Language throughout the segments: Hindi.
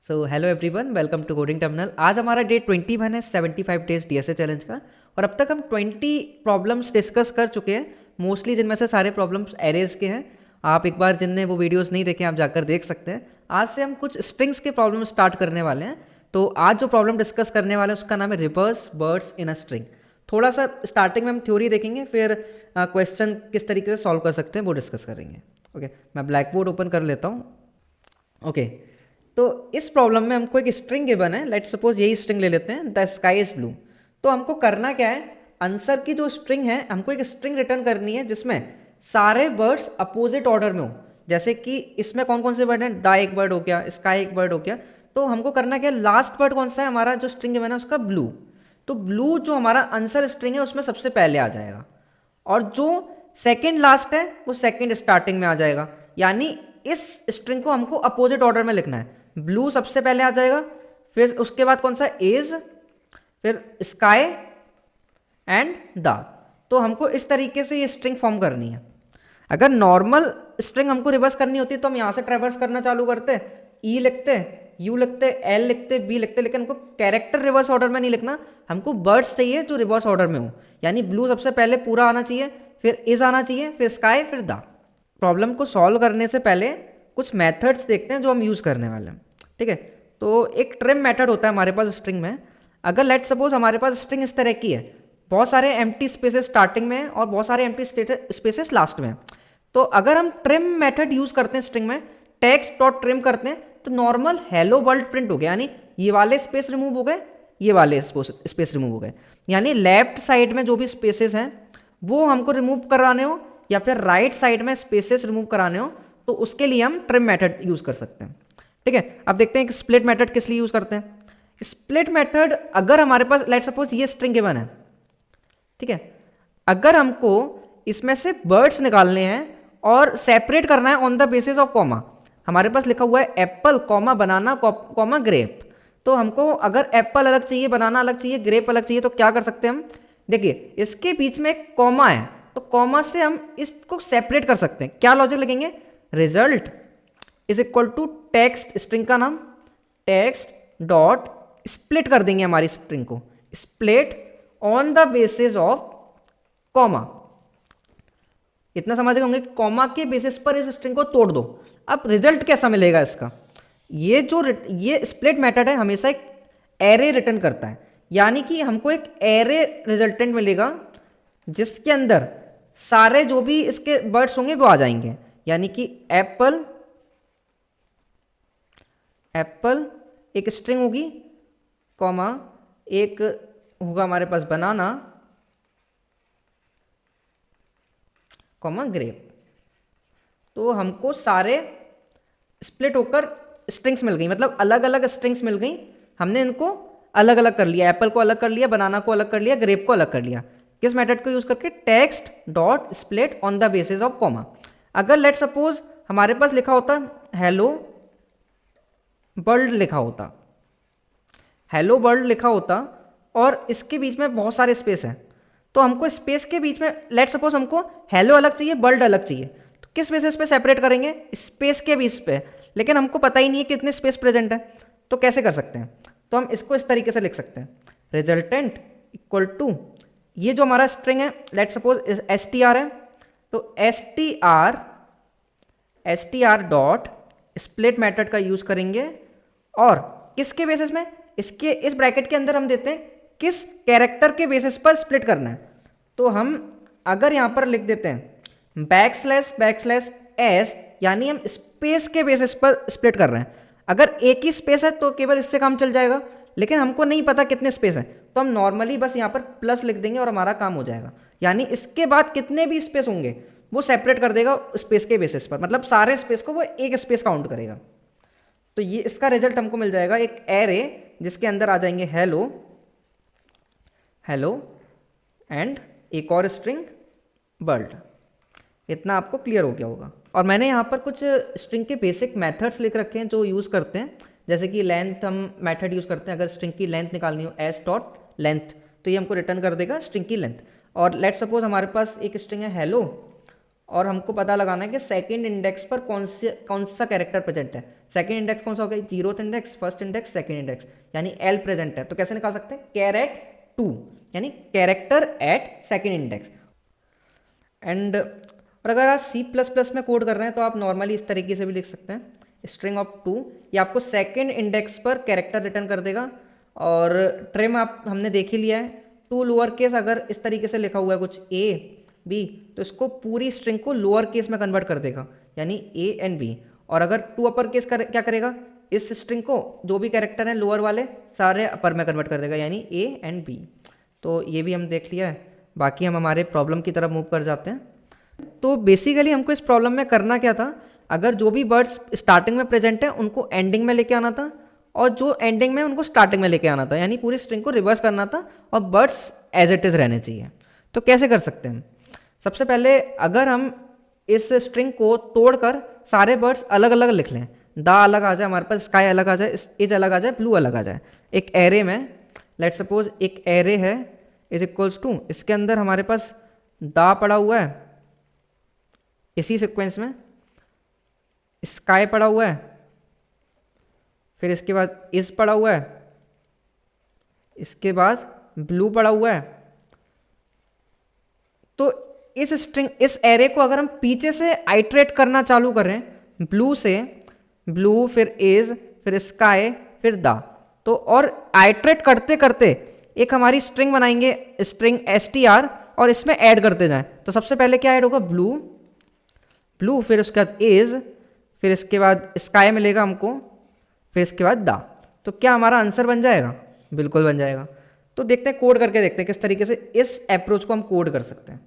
So hello everyone, welcome to coding terminal. आज हमारा डे 21 है 75 डेज डीएसए चैलेंज का। और अब तक हम 20 प्रॉब्लम्स डिस्कस कर चुके हैं, मोस्टली जिनमें से सारे प्रॉब्लम्स एरेज के हैं। आप एक बार जिनने वो वीडियोस नहीं देखे आप जाकर देख सकते हैं। आज से हम कुछ स्ट्रिंग्स के प्रॉब्लम स्टार्ट करने वाले हैं। तो आज जो प्रॉब्लम डिस्कस करने वाले हैं उसका नाम है reverse words in a string. थोड़ा सा स्टार्टिंग में हम थ्योरी देखेंगे, फिर क्वेश्चन किस तरीके से सॉल्व कर सकते हैं वो डिस्कस करेंगे। ओके, मैं ब्लैक बोर्ड ओपन कर लेता हूँ। ओके, तो इस प्रॉब्लम में हमको एक स्ट्रिंग गिवन है। लेट्स सपोज यही स्ट्रिंग ले लेते हैं, द स्काई इज ब्लू। तो हमको करना क्या है, आंसर की जो स्ट्रिंग है हमको एक स्ट्रिंग रिटर्न करनी है जिसमें सारे वर्ड्स अपोजिट ऑर्डर में हो। जैसे कि इसमें कौन कौन से वर्ड हैं, द एक वर्ड हो गया, स्काई एक वर्ड हो गया। तो हमको करना क्या है, लास्ट वर्ड कौन सा है हमारा जो स्ट्रिंग गिवन है उसका ब्लू। तो ब्लू जो हमारा आंसर स्ट्रिंग है उसमें सबसे पहले आ जाएगा, और जो सेकेंड लास्ट है वो सेकेंड स्टार्टिंग में आ जाएगा। यानी इस स्ट्रिंग को हमको अपोजिट ऑर्डर में लिखना है। ब्लू सबसे पहले आ जाएगा, फिर उसके बाद कौन सा, इज, फिर स्काई एंड द। तो हमको इस तरीके से ये स्ट्रिंग फॉर्म करनी है। अगर नॉर्मल स्ट्रिंग हमको रिवर्स करनी होती तो हम यहां से ट्रेवर्स करना चालू करते, ई लिखते, यू लिखते, एल लिखते, बी लिखते, लेकिन हमको कैरेक्टर रिवर्स ऑर्डर में नहीं लिखना। हमको वर्ड्स चाहिए जो रिवर्स ऑर्डर में हो। यानी ब्लू सबसे पहले पूरा आना चाहिए, फिर इज आना चाहिए, फिर स्काई, फिर द। प्रॉब्लम को सॉल्व करने से पहले कुछ मेथड्स देखते हैं जो हम यूज़ करने वाले हैं। ठीक है, तो एक ट्रिम मेथड होता है हमारे पास स्ट्रिंग में। अगर लेट सपोज हमारे पास स्ट्रिंग इस तरह की है, बहुत सारे एम्प्टी स्पेसेस स्टार्टिंग में और बहुत सारे एम्प्टी स्पेसेस लास्ट में, तो अगर हम ट्रिम मेथड यूज करते हैं स्ट्रिंग में, टेक्स्ट डॉट ट्रिम करते हैं, तो नॉर्मल हेलो वर्ल्ड प्रिंट हो गया। यानी ये वाले स्पेस रिमूव हो गए, ये वाले स्पेस रिमूव हो गए। यानी लेफ्ट साइड में जो भी स्पेसेस हैं वो हमको रिमूव कराने हो, या फिर राइट साइड में स्पेसेस रिमूव कराने हो, तो उसके लिए हम ट्रिम मेथड यूज कर सकते हैं। ठीक है, अब देखते हैं कि स्प्लिट मेथड किस लिए यूज करते हैं। स्प्लिट मेथड, अगर हमारे पास लेट सपोज ये स्ट्रिंग गिवन है, ठीक है, अगर हमको इसमें से वर्ड्स निकालने हैं और सेपरेट करना है on the basis of comma. हमारे पास लिखा हुआ है एप्पल कॉमा बनाना कॉमा ग्रेप। तो हमको अगर एप्पल अलग चाहिए, बनाना अलग चाहिए, ग्रेप अलग चाहिए, तो क्या कर सकते हैं हम, देखिए इसके बीच में एक कॉमा है, तो कॉमा से हम इसको सेपरेट कर सकते हैं। क्या लॉजिक लगेंगे, result is equal to text, string का नाम टेक्स्ट डॉट स्प्लिट कर देंगे हमारी स्ट्रिंग को, split on the basis of comma. इतना समझ गए होंगे कि कॉमा के बेसिस पर इस स्ट्रिंग को तोड़ दो। अब रिजल्ट कैसा मिलेगा इसका, ये स्प्लिट मेथड है हमेशा एक एरे रिटर्न करता है। यानी कि हमको एक एरे रिजल्टेंट मिलेगा जिसके अंदर सारे जो भी इसके वर्ड्स होंगे वो आ जाएंगे। यानी कि एप्पल एक स्ट्रिंग होगी, कॉमा एक होगा हमारे पास बनाना कॉमा ग्रेप। तो हमको सारे स्प्लिट होकर स्ट्रिंग्स मिल गई, मतलब अलग अलग स्ट्रिंग्स मिल गई। हमने इनको अलग अलग कर लिया, एप्पल को अलग कर लिया, बनाना को अलग कर लिया, ग्रेप को अलग कर लिया। किस मेथड को यूज करके, text dot split on the basis of comma. अगर लेट सपोज हमारे पास लिखा होता हेलो वर्ल्ड लिखा होता, हेलो वर्ल्ड लिखा होता और इसके बीच में बहुत सारे स्पेस हैं, तो हमको स्पेस के बीच में लेट सपोज हमको हेलो अलग चाहिए, वर्ल्ड अलग चाहिए, तो किस बेसिस पे सेपरेट करेंगे, स्पेस के बीच पे। लेकिन हमको पता ही नहीं है कितने स्पेस प्रेजेंट है, तो कैसे कर सकते हैं, तो हम इसको इस तरीके से लिख सकते हैं, रिजल्टेंट इक्वल टू ये जो हमारा स्ट्रिंग है let suppose S T R है, तो S T R dot split method का यूज करेंगे। और किसके बेसिस में, इसके इस ब्रैकेट के अंदर हम देते हैं किस कैरेक्टर के बेसिस पर स्प्लिट करना है। तो हम अगर यहां पर लिख देते हैं बैकस्लैश एस, यानी हम स्पेस के बेसिस पर स्प्लिट कर रहे हैं। अगर एक ही स्पेस है तो केवल इससे काम चल जाएगा, लेकिन हमको नहीं पता कितने स्पेस है, तो हम नॉर्मली बस यहाँ पर प्लस लिख देंगे और हमारा काम हो जाएगा। यानी इसके बाद कितने भी स्पेस होंगे वो सेपरेट कर देगा स्पेस के बेसिस पर, मतलब सारे स्पेस को वो एक स्पेस काउंट करेगा। तो ये इसका रिजल्ट हमको मिल जाएगा एक एरे जिसके अंदर आ जाएंगे हेलो एंड एक और स्ट्रिंग वर्ल्ड। इतना आपको क्लियर हो गया होगा। और मैंने यहाँ पर कुछ स्ट्रिंग के बेसिक मेथड्स लिख रखे हैं जो यूज़ करते हैं। जैसे कि लेंथ हम मेथड यूज़ करते हैं, अगर स्ट्रिंग की लेंथ निकालनी हो एस डॉट लेंथ, तो ये हमको रिटर्न कर देगा स्ट्रिंग की लेंथ। और लेट सपोज हमारे पास एक स्ट्रिंग है हेलो, और हमको पता लगाना है कि सेकंड इंडेक्स पर कौन सा कैरेक्टर प्रेजेंट है। सेकंड इंडेक्स कौन सा होगा, zeroth index, first index, second index, यानी एल प्रेजेंट है, तो कैसे निकाल सकते हैं, कैर एट 2, यानी character eight second index. And और अगर आप सी प्लस प्लस में कोड कर रहे हैं तो आप नॉर्मली इस तरीके से भी लिख सकते हैं, स्ट्रिंग ऑफ 2, ये आपको सेकंड इंडेक्स पर कैरेक्टर रिटर्न कर देगा। और ट्रिम आप हमने देख ही लिया है, 2 लोअर केस अगर इस तरीके से लिखा हुआ है कुछ ए बी, तो इसको पूरी स्ट्रिंग को लोअर केस में कन्वर्ट कर देगा, यानी ए एंड बी। और अगर 2 अपर केस क्या करेगा, इस स्ट्रिंग को जो भी कैरेक्टर हैं लोअर वाले सारे अपर में कन्वर्ट कर देगा, यानी ए एंड बी। तो ये भी हम देख लिया है। बाकी हम हमारे प्रॉब्लम की तरफ मूव कर जाते हैं। तो बेसिकली हमको इस प्रॉब्लम में करना क्या था, अगर जो भी वर्ड्स स्टार्टिंग में प्रेजेंट है उनको एंडिंग में लेके आना था, और जो एंडिंग में उनको स्टार्टिंग में लेके आना था, यानी पूरी स्ट्रिंग को रिवर्स करना था और वर्ड्स एज इट इज रहने चाहिए। तो कैसे कर सकते हैं, सबसे पहले अगर हम इस स्ट्रिंग को तोड़कर सारे वर्ड्स अलग अलग लिख लें, दा अलग आ जाए हमारे पास, स्काई अलग आ जाए, इज अलग आ जाए, ब्लू अलग आ जाए, एक एरे में लेट सपोज एक एरे है इज इक्वल्स टू, इसके अंदर हमारे पास दा पड़ा हुआ है, इसी सीक्वेंस में स्काई पड़ा हुआ है, फिर इसके बाद इज पड़ा हुआ है, इसके बाद ब्लू पड़ा हुआ है। तो इस स्ट्रिंग इस एरे को अगर हम पीछे से आइट्रेट करना चालू करें, ब्लू से, ब्लू फिर इज फिर स्काई फिर दा, तो और आइट्रेट करते करते एक हमारी स्ट्रिंग बनाएंगे, स्ट्रिंग str, और इसमें ऐड करते जाएं। तो सबसे पहले क्या ऐड होगा, ब्लू, ब्लू फिर उसके बाद इज, फिर इसके बाद स्काई मिलेगा हमको, फिर इसके बाद दा। तो क्या हमारा आंसर बन जाएगा, बिल्कुल बन जाएगा। तो देखते हैं, कोड करके देखते हैं किस तरीके से इस अप्रोच को हम कोड कर सकते हैं।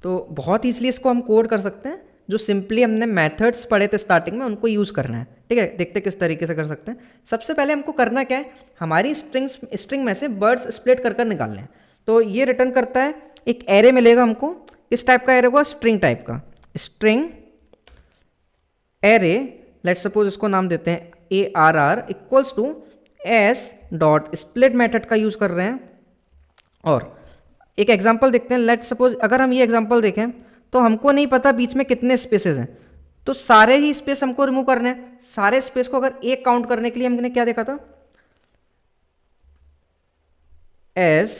तो बहुत ईजिली इसको हम कोड कर सकते हैं, जो सिंपली हमने मेथड्स पढ़े थे स्टार्टिंग में उनको यूज़ करना है। ठीक है, देखते हैं किस तरीके से कर सकते हैं। सबसे पहले हमको करना क्या है, हमारी स्ट्रिंग में से वर्ड्स स्प्लिट कर निकालने हैं। तो ये रिटर्न करता है, एक एरे मिलेगा हमको, इस टाइप का एरे होगा, स्ट्रिंग टाइप का, स्ट्रिंग एरे, लेट सपोज इसको नाम देते हैं ARR equals to s dot split method का यूज़ कर रहे हैं। और एक एग्जांपल देखते हैं, लेट सपोज अगर हम ये एग्जांपल देखें तो हमको नहीं पता बीच में कितने स्पेसेस हैं, तो सारे ही स्पेस हमको रिमूव करने हैं। सारे स्पेस को अगर एक काउंट करने के लिए हमने क्या देखा था, एस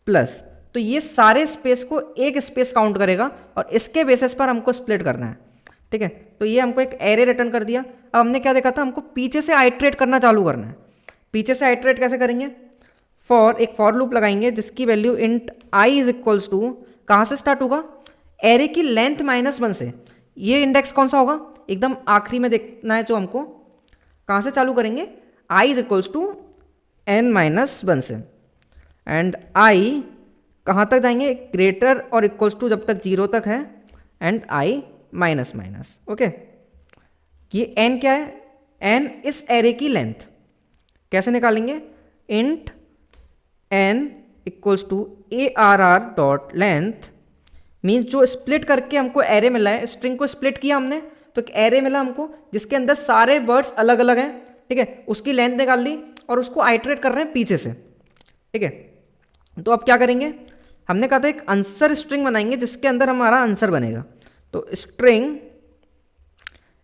प्लस, तो ये सारे स्पेस को एक स्पेस काउंट करेगा और इसके बेसिस पर हमको स्प्लिट करना है। ठीक है, तो ये हमको एक एरे रिटर्न कर दिया। अब हमने क्या देखा था, हमको पीछे से आइट्रेट करना चालू करना है। पीछे से आइट्रेट कैसे करेंगे, एक फॉर लूप लगाएंगे जिसकी value int i is equals to, कहाँ से स्टार्ट होगा, एरे की लेंथ -1 से। ये इंडेक्स कौन सा होगा, एकदम आखिरी में देखना है जो हमको, कहाँ से चालू करेंगे, आई इज इक्वल्स टू n-1 से, एंड आई कहाँ तक जाएंगे, ग्रेटर और इक्वल्स टू जब तक 0 तक है, and I minus minus. Okay, ये n क्या है, n इस एरे की लेंथ। कैसे निकालेंगे, int n equals to ARR dot length, means जो स्प्लिट करके हमको एरे मिला है, स्ट्रिंग को स्प्लिट किया हमने तो एक एरे मिला हमको जिसके अंदर सारे वर्ड्स अलग अलग हैं। ठीक है, उसकी लेंथ निकाल ली और उसको आइट्रेट कर रहे हैं पीछे से। ठीक है, तो अब क्या करेंगे, हमने कहा था एक आंसर स्ट्रिंग बनाएंगे जिसके अंदर हमारा आंसर बनेगा। तो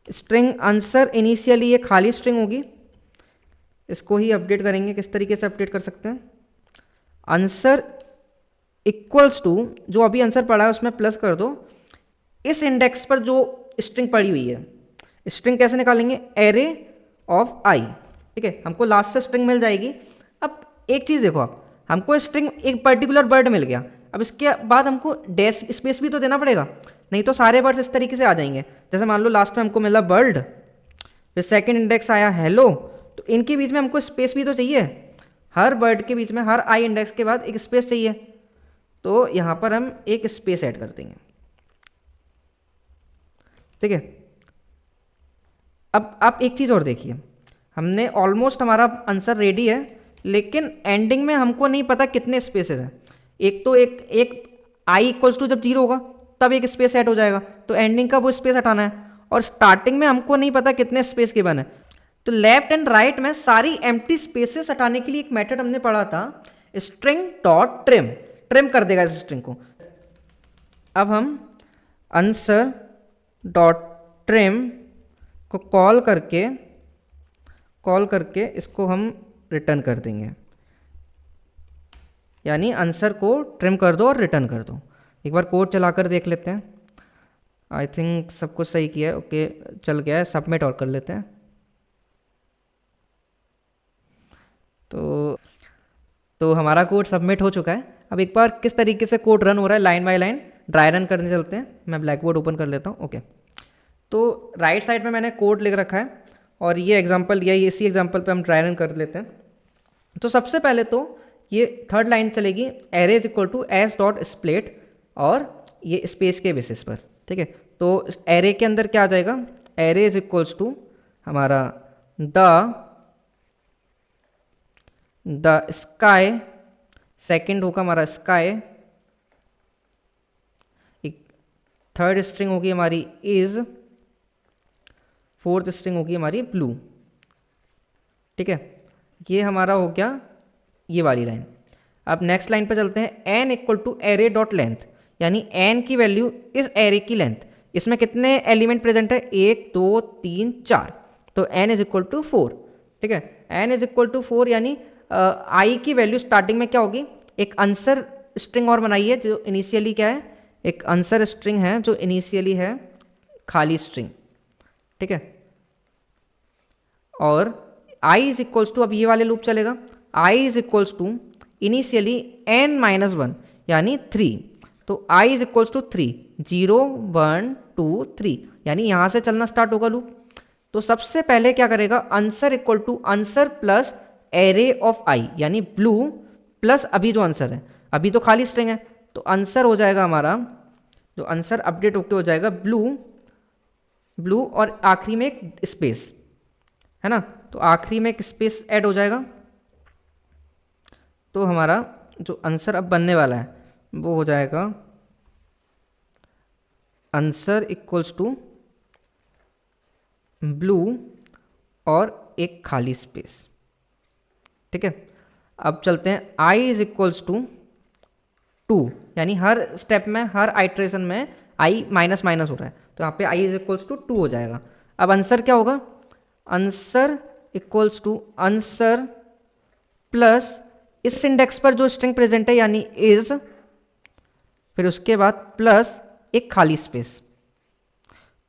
स्ट्रिंग आंसर, इनिशियली ये खाली स्ट्रिंग होगी, इसको ही अपडेट करेंगे। किस तरीके से अपडेट कर सकते हैं, आंसर इक्वल्स टू, जो अभी आंसर पड़ा है उसमें प्लस कर दो इस इंडेक्स पर जो स्ट्रिंग पड़ी हुई है। स्ट्रिंग कैसे निकालेंगे, एरे ऑफ आई। ठीक है, हमको लास्ट से स्ट्रिंग मिल जाएगी। अब एक चीज़ देखो, आप हमको स्ट्रिंग एक पर्टिकुलर वर्ड मिल गया, अब इसके बाद हमको डैश स्पेस भी तो देना पड़ेगा, नहीं तो सारे वर्ड्स इस तरीके से आ जाएंगे। जैसे मान लो लास्ट में हमको मिला बर्ड, फिर सेकंड इंडेक्स आया हेलो, तो इनके बीच में हमको स्पेस भी तो चाहिए, हर वर्ड के बीच में हर आई इंडेक्स के बाद एक स्पेस चाहिए। तो यहाँ पर हम एक स्पेस ऐड कर देंगे। ठीक है, अब आप एक चीज़ और देखिए, हमने ऑलमोस्ट हमारा आंसर रेडी है, लेकिन एंडिंग में हमको नहीं पता कितने स्पेसेस हैं। एक तो एक आई इक्वल्स टू जब 0 होगा तब एक स्पेस ऐड हो जाएगा, तो एंडिंग का वो स्पेस हटाना है, और स्टार्टिंग में हमको नहीं पता कितने स्पेस के बने। तो लेफ्ट एंड राइट में सारी एम्प्टी स्पेसेस हटाने के लिए एक मेथड हमने पढ़ा था, स्ट्रिंग डॉट ट्रिम, ट्रिम कर देगा इस स्ट्रिंग को। अब हम आंसर डॉट ट्रिम को कॉल करके इसको हम रिटर्न कर देंगे, यानी आंसर को ट्रिम कर दो और रिटर्न कर दो। एक बार कोड चलाकर देख लेते हैं। आई थिंक सब कुछ सही किया है, ओके चल गया है, सबमिट और कर लेते हैं। तो हमारा कोड सबमिट हो चुका है। अब एक बार किस तरीके से कोड रन हो रहा है line by line dry run करने चलते हैं। मैं ब्लैक बोर्ड ओपन कर लेता हूँ। ओके, तो राइट साइड में मैंने कोड लिख रखा है और ये एग्जांपल दिया, इसी एग्जांपल पे हम ड्राई रन कर लेते हैं। तो सबसे पहले तो ये थर्ड लाइन चलेगी, array is equal to s dot split, और ये स्पेस के बेसिस पर, ठीक है। तो एरे के अंदर क्या आ जाएगा, एरे इज इक्वल्स टू हमारा द स्काई, सेकेंड होगा हमारा स्काई, एक थर्ड स्ट्रिंग होगी हमारी इज, फोर्थ स्ट्रिंग होगी हमारी ब्लू, ठीक है। ये हमारा हो गया ये वाली लाइन। अब नेक्स्ट लाइन पे चलते हैं, n equal to array dot length, यानी एन की वैल्यू इस एरे की लेंथ, इसमें कितने एलिमेंट प्रेजेंट है, 1 2 3 4, तो एन इज इक्वल टू 4, ठीक है। एन इज इक्वल टू 4 यानी आई की वैल्यू स्टार्टिंग में क्या होगी, एक आंसर स्ट्रिंग और बनाइए जो इनिशियली क्या है, एक आंसर स्ट्रिंग है जो इनिशियली है खाली स्ट्रिंग, ठीक है। और i इज इक्वल्स टू, अब ये वाले लूप चलेगा, i is equals to initially n minus 1 यानी 3, तो i इज इक्वल्स टू 3, 0 1 2 3, यानी यहाँ से चलना स्टार्ट होगा लूप। तो सबसे पहले क्या करेगा, answer equal to answer plus array of i, यानी ब्लू प्लस अभी जो आंसर है, अभी तो खाली स्ट्रिंग है, तो आंसर हो जाएगा हमारा, जो आंसर अपडेट होके हो जाएगा ब्लू और आखिरी में एक स्पेस है ना, तो आखिरी में एक स्पेस ऐड हो जाएगा। तो हमारा जो आंसर अब बनने वाला है वो हो जाएगा आंसर इक्वल्स टू ब्लू और एक खाली स्पेस, ठीक है। अब चलते हैं, i इज इक्वल्स टू 2, यानी हर स्टेप में, हर आइट्रेशन में i माइनस माइनस हो रहा है, तो यहाँ पे i इज इक्वल्स टू 2 हो जाएगा। अब आंसर क्या होगा, answer equals to answer plus इस इंडेक्स पर जो स्ट्रिंग प्रेजेंट है यानी इज, फिर उसके बाद प्लस एक खाली स्पेस।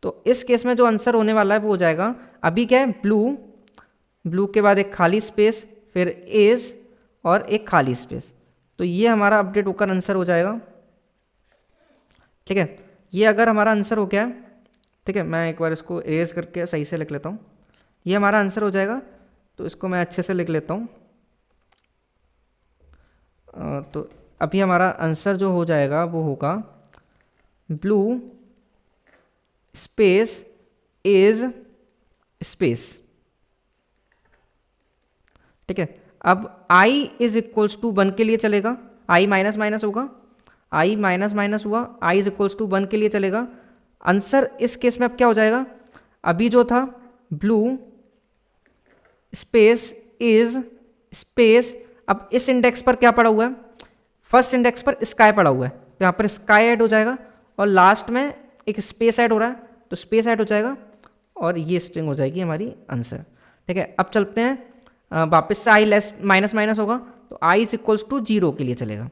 तो इस केस में जो आंसर होने वाला है वो हो जाएगा, अभी क्या है ब्लू के बाद एक खाली स्पेस, फिर इज और एक खाली स्पेस, तो ये हमारा अपडेट होकर आंसर हो जाएगा, ठीक है। ये अगर हमारा आंसर हो गया, ठीक है, मैं एक बार इसको इरेज करके सही से लिख लेता हूँ, ये हमारा आंसर हो जाएगा। तो इसको मैं अच्छे से लिख लेता हूँ। तो अभी हमारा आंसर जो हो जाएगा वो होगा ब्लू स्पेस इज स्पेस, ठीक है। अब i इज इक्वल्स टू 1 के लिए चलेगा, i माइनस माइनस होगा, i माइनस माइनस हुआ, i इज इक्वल्स टू 1 के लिए चलेगा। आंसर इस केस में अब क्या हो जाएगा, अभी जो था ब्लू स्पेस इज स्पेस, अब इस इंडेक्स पर क्या पड़ा हुआ है, फर्स्ट इंडेक्स पर स्काई पड़ा हुआ है, तो यहाँ पर स्काई ऐड हो जाएगा और लास्ट में एक स्पेस ऐड हो रहा है, तो स्पेस ऐड हो जाएगा और ये स्ट्रिंग हो जाएगी हमारी आंसर, ठीक है। अब चलते हैं वापस से i लेस माइनस माइनस होगा, तो i इज इक्वल्स टू 0 के लिए चलेगा।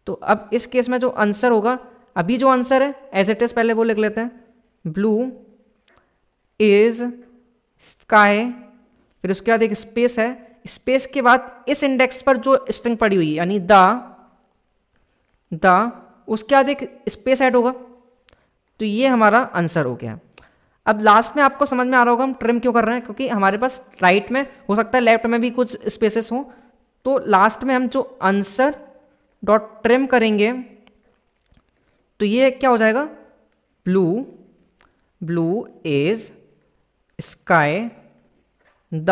तो अब इस केस में जो आंसर होगा, अभी जो आंसर है एज इट इज पहले वो लिख लेते हैं, ब्लू इज स्काई, फिर उसके बाद एक स्पेस है, स्पेस के बाद इस इंडेक्स पर जो स्ट्रिंग पड़ी हुई है यानी द उसके बाद एक स्पेस ऐड होगा, तो ये हमारा आंसर हो गया। अब लास्ट में आपको समझ में आ रहा होगा हम ट्रिम क्यों कर रहे हैं, क्योंकि हमारे पास राइट में हो सकता है लेफ्ट में भी कुछ स्पेसेस हो, तो लास्ट में हम जो आंसर डॉट ट्रिम करेंगे तो ये क्या हो जाएगा, ब्लू इज स्काई द,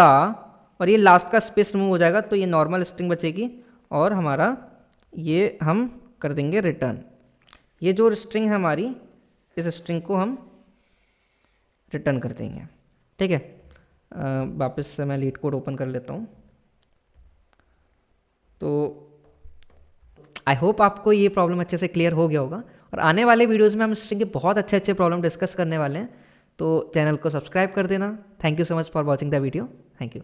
और ये लास्ट का स्पेस रिमूव हो जाएगा, तो ये नॉर्मल स्ट्रिंग बचेगी और हमारा ये हम कर देंगे रिटर्न। ये जो स्ट्रिंग है हमारी, इस स्ट्रिंग को हम रिटर्न कर देंगे, ठीक है। वापस से मैं लीड कोड ओपन कर लेता हूँ। तो आई होप आपको ये प्रॉब्लम अच्छे से क्लियर हो गया होगा, और आने वाले वीडियोज़ में हम स्ट्रिंग के बहुत अच्छे प्रॉब्लम डिस्कस करने वाले हैं। तो चैनल को सब्सक्राइब कर देना। Thank you so much for watching the video. Thank you.